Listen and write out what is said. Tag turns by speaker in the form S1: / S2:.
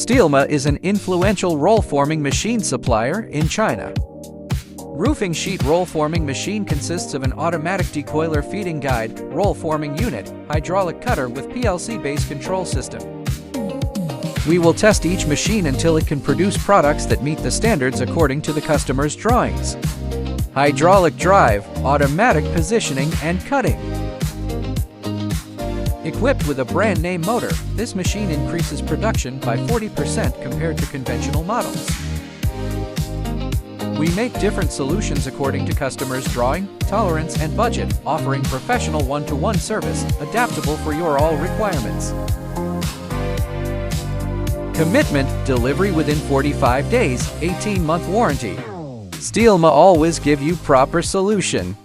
S1: Steelmama is an influential roll-forming machine supplier in China. Roofing sheet roll-forming machine consists of an automatic decoiler feeding guide, roll-forming unit, hydraulic cutter with PLC-based control system. We will test each machine until it can produce products that meet the standards according to the customer's drawings. Hydraulic drive, automatic positioning and cutting. Equipped with a brand name motor, this machine increases production by 40% compared to conventional models. We make different solutions according to customers' drawing, tolerance, and budget, offering professional one-to-one service, adaptable for your all requirements. Commitment, delivery within 45 days, 18-month warranty. Steelmama always give you proper solution.